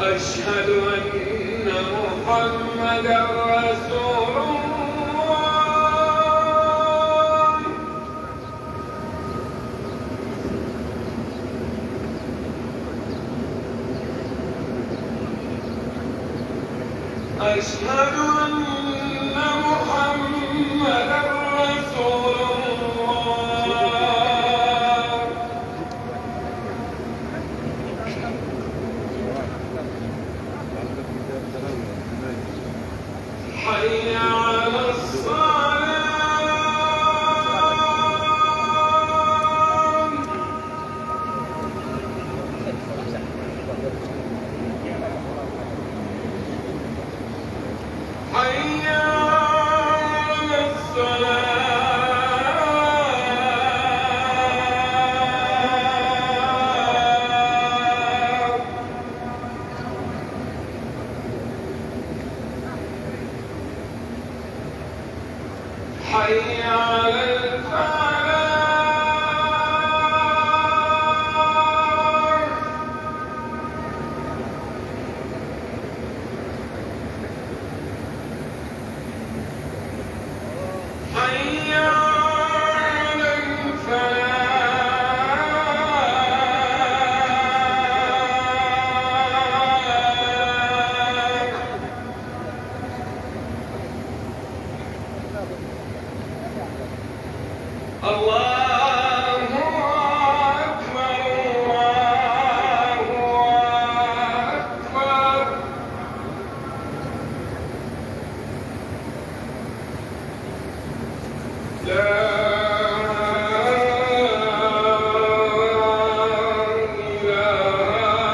أشهد أن محمدا رسول الله أشهد أن محمدا رسول الله حي على الصلاة حي على الصلاة حي على الفلاح حي على الفلاح الله أكبر الله أكبر لا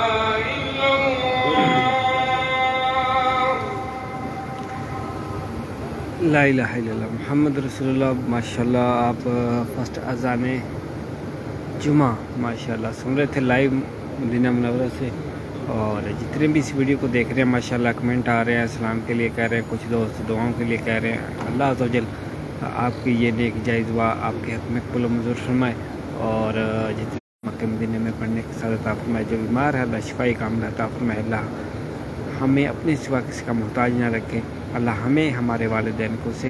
إله إلا الله لا الہ الا اللہ محمد رسول اللہ. ماشاءاللہ آپ فرسٹ اذان جمعہ ماشاءاللہ سن رہے تھے لائیو مدینہ منورہ سے. اور جتنے بھی اس ویڈیو کو دیکھ رہے ہیں ماشاءاللہ کمنٹ آ رہے ہیں، اسلام کے لیے کہہ رہے ہیں، کچھ دوست دعاؤں کے لیے کہہ رہے ہیں. اللہ عز و جل آپ کی یہ نیک جائز دعا آپ کے حق میں قبول و منظور فرمائے. اور جتنے مکہ مدینہ میں پڑھنے کے ساتھ عطا فرمائے. جو بیمار ہے اللہ شفائی کاملہ عطا فرمائے. اللہ ہمیں اپنے سوا کسی کا محتاج نہ رکھے. اللہ ہمیں ہمارے والدین کو سے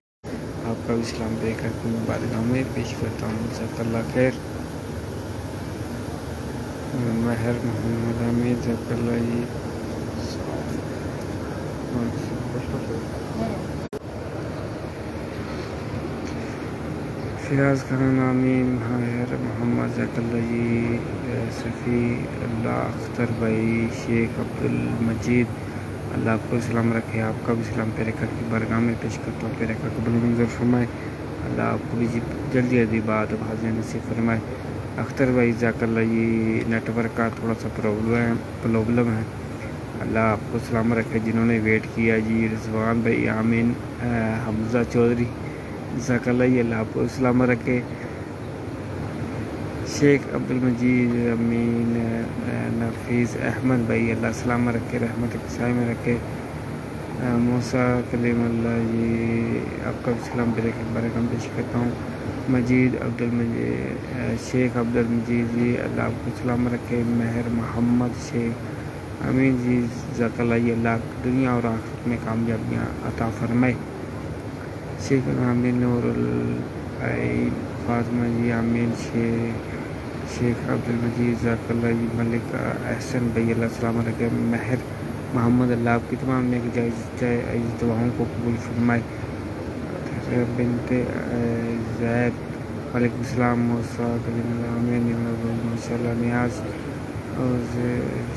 آپ کا بھی اسلام دے کر مبارکہ میں پیش کرتا ہوں. جزاک اللہ خیر. مہر محمد امین جزاک اللہ جی. فیاض خان آمین. مہر محمد جزاک اللہ جی. صفی اللہ اختر بھائی. شیخ عبدالمجید اللہ آپ کو سلام رکھے. آپ کا بھی سلام پیرے کر کی بارگاہ میں پیش کرتا ہوں. پیرے کا قبول منظور فرمائے. اللہ آپ کو بھی جلدی جلدی بات حاضر نصیب فرمائے. اختر بھائی جزاک اللہ جی. نیٹ ورک کا تھوڑا سا پرابلم ہے. اللہ آپ کو سلام رکھے. جنہوں نے ویٹ کیا جی رضوان بھائی آمین. حمزہ چودھری جزاک اللہ جی. اللہ آپ کو سلام رکھے. شیخ عبدالمجید امین. نفیس احمد بھائی اللہ سلام رکھے، رحمت کے سائے میں رکھے. موسیٰ کلیم اللہ جی آپ کا بھی سلام برکم پیش کرتا ہوں. مجید عبدالمجید شیخ عبدالمجید جی اللہ آپ کو سلام رکھے. مہر محمد شیخ امین جی جزاک اللہ جی. اللہ دنیا اور آخرت میں کامیابیاں عطا فرمائے. شیخ امین نور العین فاطمہ جی آمین. شیخ عبدالمجید جزاک اللہ جی. ملک احسن بھائی اللہ سلام رکھے. مہر محمد اللہ آپ کی تمام نیک جائز دعاؤں کو قبول فرمائے. بنت زید وعلیکم السلام. موسیٰ کلیم اللہ آمین. ماشاء اللہ. نیاز اور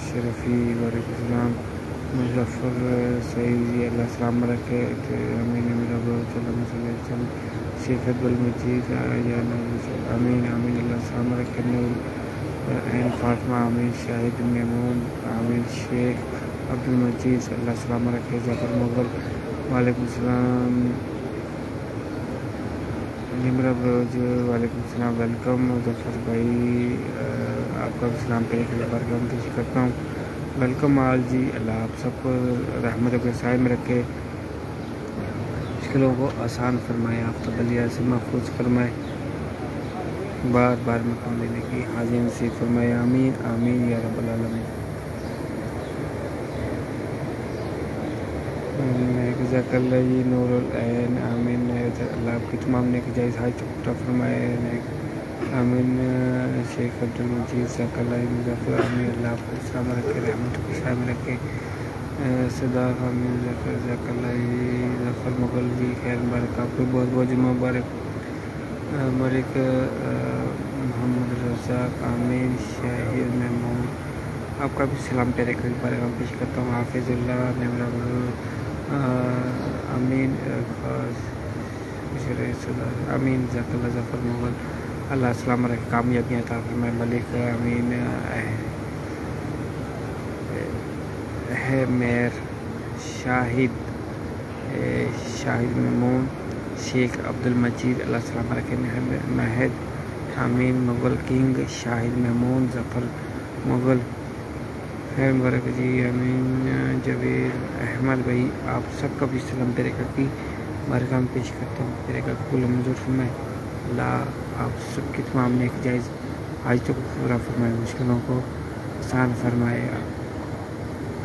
شرفی وعلیکم السلام. مظفر سعید جی اللہ سلام رکھے. امین شیخ عبدالمجید امین امین اللہ سلام رکھے. نور عین فاطمہ امین. شاہد میمون امین. شیخ عبدالمجید اللہ سلام رکھے. ظفر مغل وعلیکم السلام. نمرہ بروج وعلیکم السلام. ویلکم ظفر بھائی آپ کا بھی سلام پیش کرتا ہوں. ویلکم آل جی. اللہ آپ سب کو رحمتوں کے سائے میں رکھے، مشکلوں کو آسان فرمائے، آپ تبلیغ سے محفوظ فرمائے، بار بار مقام دینے کی حاضر نصیب فرمائے. آمین آمین یا رب العالمین. جزاک اللہ جی نور العین آمین اللہ آپ کی تمام نیک جائز حاج کو پورا فرمائے آمین شیخ عبد المجید جزاک اللہ جی مظفر آمین اللہ آپ کو اسلام رکھے رحمت کو شامل رکھے صداق آمین جزاک اللہ جی ظفر مغل جی خیر مبارک آپ کو بہت بہت جمعہ مبارک ملک محمد رزاق آمین شاہد محمود آپ کا بھی سلام پیارے کا پیغام پیش کرتا ہوں حافظ اللہ نمرہ امین خاص امین جزاک اللہ ظفر مغل اللہ السلام علیکم کامیابیاں عطا فرمائے ملک امین ہے میر شاہد ممون شیخ عبد المجید اللہ السلام علیکم مہد امین مغل کنگ شاہد ممون ظفر مغل خیر مبارک جی امین جوید احمد بھائی آپ سب کا بھی سلام پیرے کا کی بارگاہ پیش کرتا ہوں پیرے کا قبول منظور فرمائے اللہ آپ سب کی تمام نیک جائز آج تک پورا فرمائے مشکلوں کو آسان فرمائے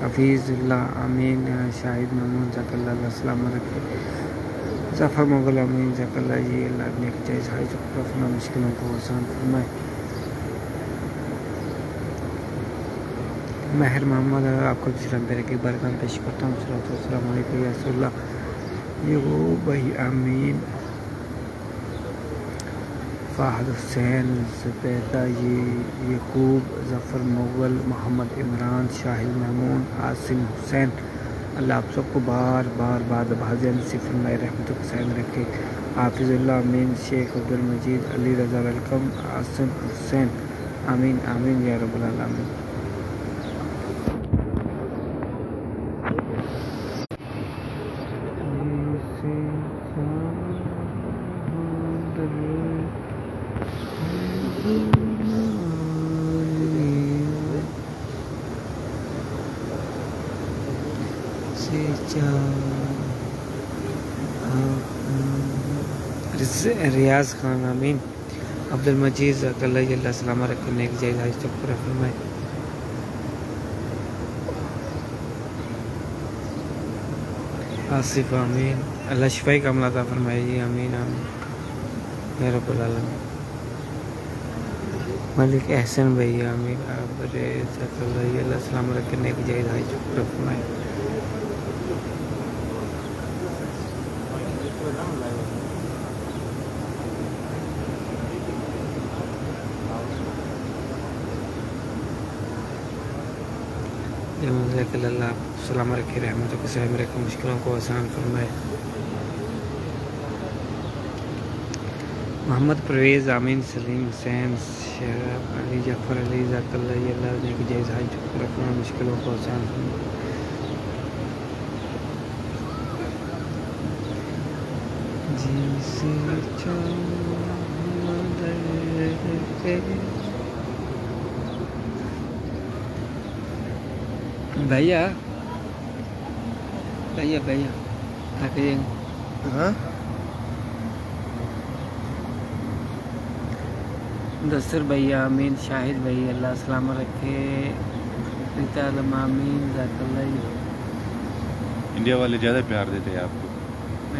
حفیظ اللہ امین شاہد محمود جزاک اللہ اللہ السلام علیکم ظفر مغل امین جزاک اللہ جی اللہ نیک جائز آج تک پورا فرمائے مشکلوں کو آسان فرمائے مہر محمد آپ کو سلام پیرے کی بارگاہ پیش کرتا ہوں السلام علیکم یا رسول اللہ یہ بھائی امین فہد حسین زبیدہ یعقوب ظفر مغل محمد عمران شاہد محمود عاصم حسین اللہ آپ سب کو بار بار بعد بھاجن نصیب فرمائے رحمتوں کے سائے میں رکھے حافظ اللہ امین شیخ عبد المجید علی رضا ویلکم عاصم حسین آمین آمین یا رب العالمین ریاض خان امین عبد المجید جزاک اللہ جی اللہ السلام علیکم نیک جائز آج تک پورا فرمائے آصف امین اللہ شفائی کا عمل عطا فرمائے جی آمین آمین یا رب العالمین ملک احسن بھائی آمین جزاک اللہ جی اللہ السلام علیکم نیک جائز آج تک پورا فرمائے جزاک اللہ السلام علیکم رحمتوں کے سائے میں رکھے مشکلوں کو آسان فرمائے محمد پرویز آمین سلیم حسین شہراب علی جعفر علی جزاک اللہ جی اللہ نے کی جائز حج پورا فرمائے مشکلوں کو آسان فرمائے بھیا دستر بھیا امین شاہد بھائی اللہ السلام رکھے ریتا عالم امین جزاک اللہ جی انڈیا والے زیادہ پیار دیتے ہیں آپ کو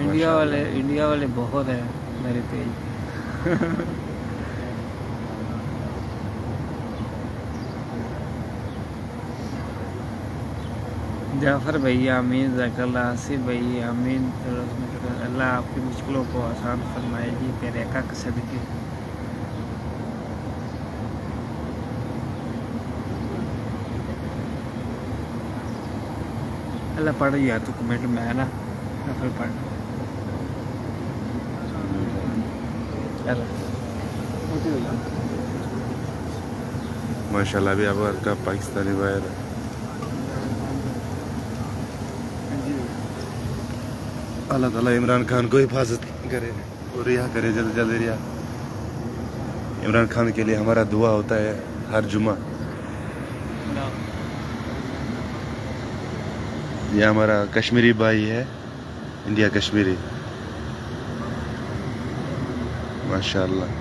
انڈیا والے بہت ہیں میرے پیج جعفر بھیا امین جزاک اللہ آصف بھائی امین اللہ آپ کی مشکلوں کو آسان فرمائے جی تیرے کا صدقے اللہ پڑھ یا تو کمنٹ میں ہے نا پھر پڑھ ماشاء اللہ بھی آپ کا پاکستانی باہر اللہ تعالیٰ عمران خان کو حفاظت کرے اور رہا کرے جلد جلد رہا عمران خان کے لیے ہمارا دعا ہوتا ہے ہر جمعہ یہ ہمارا کشمیری بھائی ہے انڈیا کشمیری ماشاء اللہ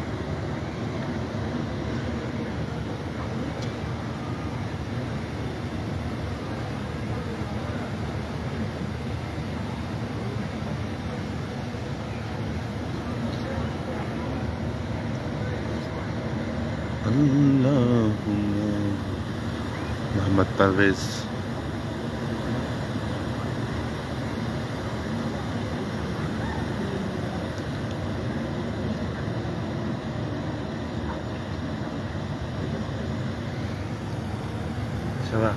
اللهم محمد پرویز شباب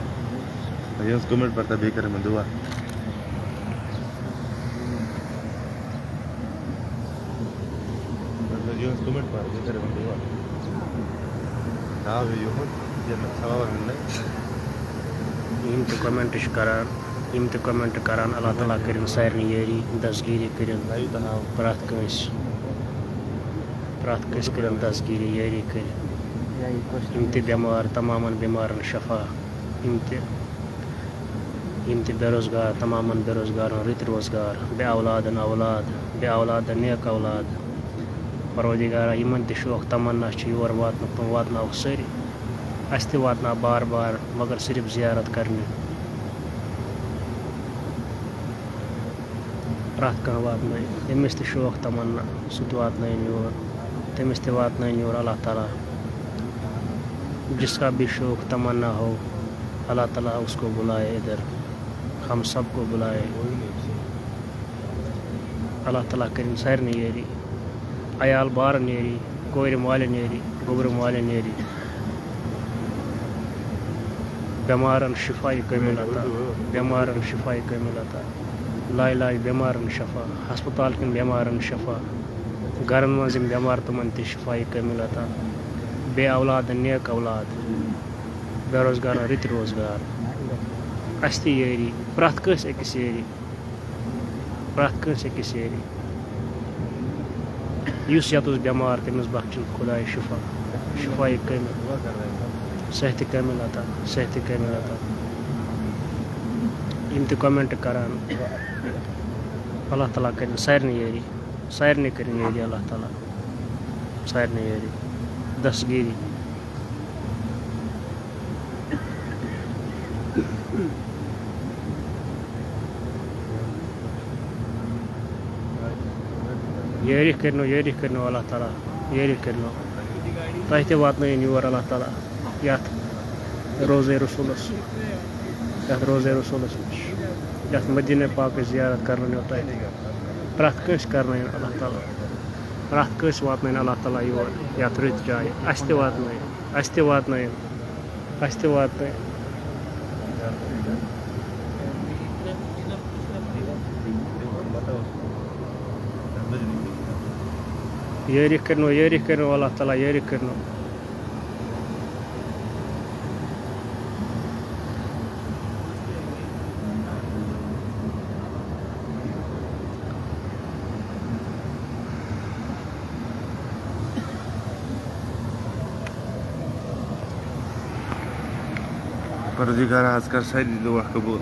Adiós, comer para ver que me mandou. Adiós, comer para ver que me mandou. Tá, viu? Já me estava vendo. یِم تہِ کمنٹ کران اللہ تعالیٰ کٔرِن سارنٕے یٲری دسگیٖری کٔرِن پرٛٮ۪تھ کٲنٛسہِ کٔرِن دسگیٖری یٲری کٔرِن یِم تہِ بٮ۪مار تمامن بٮ۪مارن شفا یِم تہِ بے روزگار تمامن بے روزگارن رٕتۍ روزگار بے اولادن اولاد بے اولادن نیک اولاد پروردگارا یِمن تہِ شوق تمنا چھِ یور واتنُک تِم واتناوکھ سٲری اَسہِ تہِ واتناو بار بار مگر صرف زیارت کرنہِ پرٛٮ۪تھ کانٛہہ واتنٲیِن ییٚمِس تہِ شوق تمنا سُہ تہِ واتنٲیِن یور تٔمِس تہِ واتنٲیِن یور اللہ تعالیٰ جس کا بھی شوق تمنا ہو اللہ تعالیٰ اس کو بلائے ادھر ہم سب کو بلائے اللہ تعالیٰ کٔرِن سارنٕے یٲری عیال بارن یٲری کورِ مالٮ۪ن یٲری گوٚبرٕ مالٮ۪ن یٲری بٮ۪مارن شِفایہِ کٲمِل عطا بٮ۪مارن شِفایہِ کٲمِل عطا لاعلاج بٮ۪مارن شفا ہسپتال کٮ۪ن بٮ۪مارن شفا گرن منٛز یِم بٮ۪مار تِمن تہِ شِفایہِ کٲمِل عطا بے اولادن نیک اولاد بے روزگارن رٕتۍ روزگار اَسہِ تہِ یٲری پرٛٮ۪تھ کٲنٛسہِ أکِس یٲری یُس یَتَس بٮ۪مار تٔمِس بخشِن خۄداے شِفا شِفایہِ کٲمِل صحتِ کٲمِل عطا یِم تہِ کومٮ۪نٹ کران اللہ تعالیٰ کٔرِن سارنٕے یٲری کٔرِن یٲری اللہ تعالیٰ سارنٕے یٲری دسگیٖری یٲری کٔرنو اللہ تعالیٰ یٲری کٔرنو تۄہہِ تہِ واتنٲیِن یور اللہ تعالیٰ یَتھ روزے رسوٗلَس نِش یَتھ مدیٖنہ پاکٕچ زیارت کرنٲیِو تۄہہِ پرٛٮ۪تھ کٲنٛسہِ کرنٲیِن اللہ تعالیٰ پرٛٮ۪تھ کٲنٛسہِ واتنٲیِن اللہ تعالیٰ یور یَتھ رٕتۍ جایہِ اَسہِ تہِ واتنٲیِن یٲری کٔرنو اللہ تعالیٰ یٲری کٔرنو پروردگار آج کر ساری دعا قبول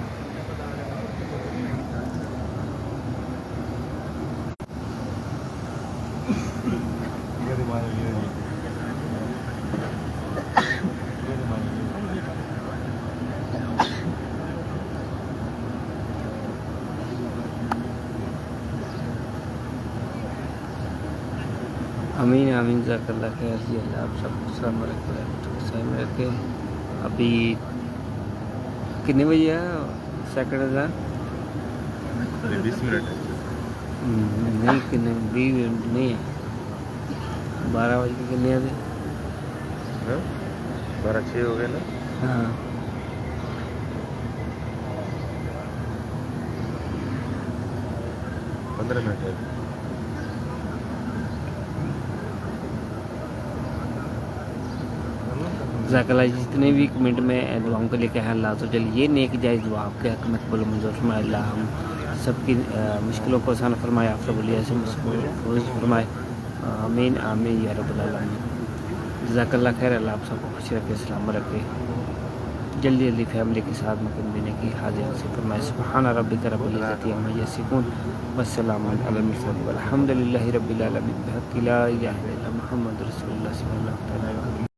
آمین جزاک اللہ خیر جی اللہ آپ سب کو السلام علیکم رکھے ابھی کتنے بجے ہے سیکنڈ ہزار 20 منٹ نہیں کتنے 20 منٹ نہیں ہے 12 بجے کے کتنے تھے 12:06 ہو گئے نا ہاں 15 منٹ ہے جزاک اللہ جتنے بھی کمنٹ میں دعاؤں کے لیے کہیں اللہ تو چل یہ نیک جائز دعا آپ کے حق میں قبول منظور فرمائے اللہ ہم سب کی مشکلوں کو آسان فرمائے آپ سب علیہ سے محفوظ فرمائے آمین آمین یا رب العالمین جزاک اللہ خیر اللہ آپ سب کو خوش رکھے سلام رکھے جلدی فیملی کے ساتھ مقیم دینے کی حاضر سے فرمائے سبحان ربک رب العزت عما یصفون والسلام علی المرسلین والحمد للہ رب العالمین بحق لا الہ الا محمد رسول اللہ صلی اللہ علیہ وسلم